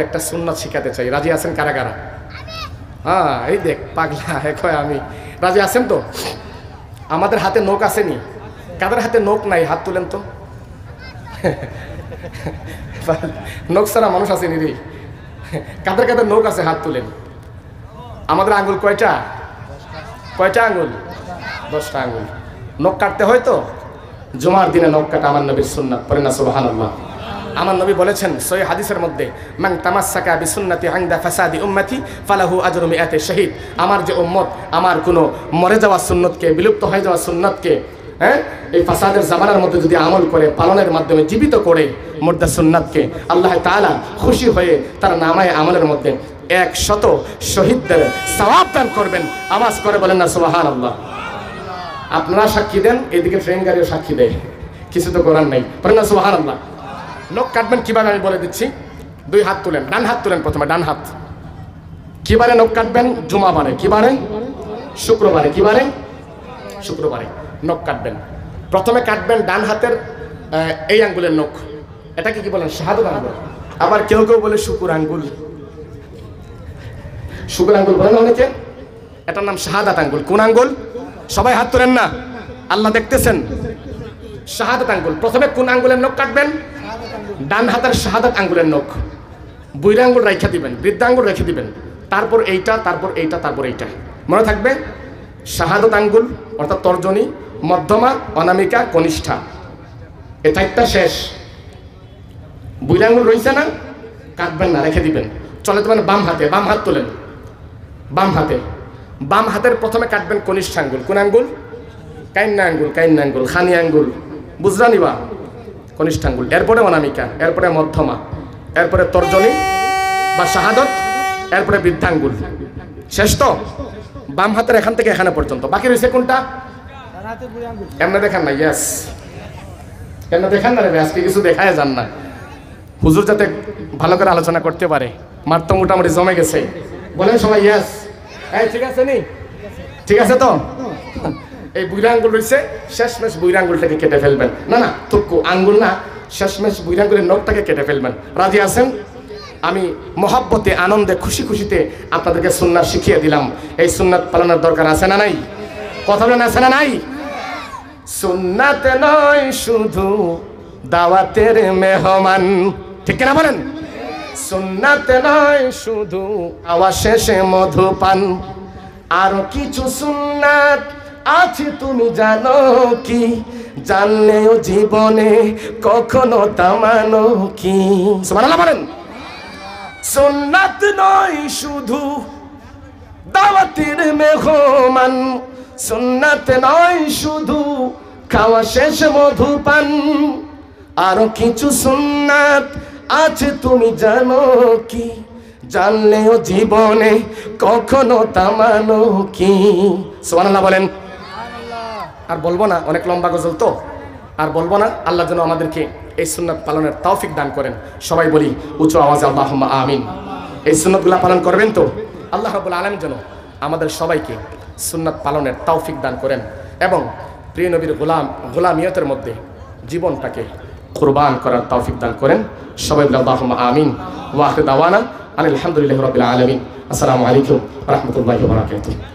একটা সুন্নাত শিখাতে চাই, রাজি আছেন কারা কারা? হ্যাঁ, এই দেখ পাগলা কয় আমি রাজি আছেন তো? আমাদের হাতে নখ আসেনি, কাদের হাতে নখ নাই হাত তুলেন তো। নখ ছাড়া মানুষ আসেনি রে, কাদের কাদের নখ আছে হাত তুলেন। আমাদের আঙ্গুল কয়টা? কয়টা আঙ্গুল? 10টা আঙ্গুল। নখ কাটতে হয় তো, জুমার দিনে নখ কাটা আমার নবীর সুন্নাত, পড়েন না সুবহানাল্লাহ। আমার নবী বলেছেন সহিহ হাদিসের মধ্যে, মান তামাসসাকা বিসুন্নতি ইনদা ফাসাদি উম্মতি ফালাহু আজরু মিআতি শাহীদ। আমার যে উম্মত আমার কোনো মরে যাওয়া সুন্নতকে, বিলুপ্ত হয়ে যাওয়া সুন্নতকে এই ফাসাদের জামানার মধ্যে যদি আমল করে, পালনের মাধ্যমে জীবিত করে মুর্দা সুন্নাতকে, আল্লাহ তাআলা খুশি হয়ে তার নামায়ে আমলের মধ্যে 100 শহীদদের সওয়াব দান করবেন। আওয়াজ করে বলেন না সুবহানাল্লাহ। আপনারা সাক্ষী দেন, এদিকে ট্রেন গাড়িও সাক্ষী দেয়, কিছু তো করার নাই, বলেন না সুবহানাল্লাহ। নখ কাটবেন কিভাবে আমি বলে দিচ্ছি। 2 হাত তুলেন, ডান হাত তুলেন প্রথমে, ডান হাত। কিবারে নখ কাটবেন? জুমাবারে। কিবারে? শুক্রবারে। কিবারে? শুক্রবারে নখ কাটবেন। প্রথমে কাটবেন ডান হাতের এই আঙ্গুলের নখ, এটাকে কি বলেন? শাহাদাত আঙ্গুল। আবার কেউ কেউ বলে শুকুর আঙ্গুল। শুকুর আঙ্গুল বলেন অনেকে, এটার নাম শাহাদাত আঙ্গুল। কোন আঙ্গুল? সবাই হাত তোলেন না, আল্লাহ দেখতেছেন। শাহাদাত আঙ্গুল। প্রথমে কোন আঙ্গুলের নখ কাটবেন? ডান হাতের শাহাদাত আঙ্গুলের নখ। বুইরা আঙ্গুল রেখে দিবেন, বৃদ্ধা আঙ্গুল রেখে দিবেন, তারপর এইটা, তারপর এইটা, তারপর এইটা। মনে থাকবে শাহাদাত আঙ্গুল অর্থাৎ তর্জনী, মধ্যমা, অনামিকা, কনিষ্ঠা, এই 4টা শেষ। বুইরা আঙ্গুল রয়েছে না, কাটবেন না, রেখে দিবেন। চলে তোমার বাম হাতে, বাম হাত তোলেন। বাম হাতে, বাম হাতের প্রথমে কাটবেন কনিষ্ঠ আঙ্গুল। কোন আঙ্গুল? কাইন্না আঙ্গুল। কাইন্না আঙ্গুল, খানি আঙ্গুল, বুঝরা নিবা, কনিষ্ঠ আঙ্গুল। এরপরে অনামিকা, এরপরে মধ্যমা, এরপরে তর্জনী বা শাহাদত, এরপরে বৃদ্ধাঙ্গুল। শেষ তো? বাম হাতের এখান থেকে এখানে পর্যন্ত। বাকি রয়েছে কোনটা? এমনি দেখান না, ইয়েস, এমনি দেখান না রে, আজকে কিছু দেখায় যান না, হুজুর যাতে ভালো করে আলোচনা করতে পারে। মার তো মোটামুটি জমে গেছে, বলেন সবাই ইয়েস। এই ঠিক আছে নি? ঠিক আছে তো? এই বুইরা আঙ্গুল রয়েছে, শেষমেশ বুইরা আঙ্গুলটাকে কেটে ফেলবেন। না না, তুকু আঙ্গুল না, শেষমেশ বুইরা আঙ্গুলের নখটাকে কেটে ফেলবেন। রাজি আছেন? আমি মহব্বতে, আনন্দে, খুশি খুশিতে আপনাদেরকে সুন্নাত শিখিয়ে দিলাম। এই সুন্নাত পালনের দরকার আছে না নাই? কথা বলেন, আছে না নাই? সুন্নাত নয় শুধু দাওয়াতের মেহমান, ঠিক কিনা বলেন? সুন্নাত নয় শুধু আওয়াজ শেষে মধুপান, আরো কিছু সুন্নাত আছে তুমি জানো কি? জানলেও জীবনে কখনো তামানো কি? সুবহানাল্লাহ বলেন। সুন্নাত নয় শুধু দাওয়াতের মেহমান, সুন্নাত নয় শুধু খাওয়া শেষ মধুপান, আরো কিছু সুন্নাত আছে তুমি জানো কি? জানলেও জীবনে কখনো তামানো কি? সুবহানাল্লাহ বলেন। আর বলবো না, অনেক লম্বা গজল তো, আর বলবো না। আল্লাহ যেন আমাদেরকে এই সুন্নাত পালনের তৌফিক দান করেন। সবাই বলি উচ্চ আওয়াজে আল্লাহুম্মা আমিন। এই সুন্নাতগুলো পালন করবেন তো? আল্লাহ রাব্বুল আলামিন যেন আমাদের সবাইকে সুন্নাত পালনের তৌফিক দান করেন এবং প্রিয় নবীর গোলামিয়তের মধ্যে জীবনটাকে কুরবান করার তৌফিক দান করেন। সবাই বলি আল্লাহুম্মা আমিন। ওয়া আখিরু দাওয়ানা আলহামদুলিল্লাহি রাব্বিল আলামিন। আসসালামু আলাইকুম ওয়া রাহমাতুল্লাহি ওয়া বারাকাতুহু।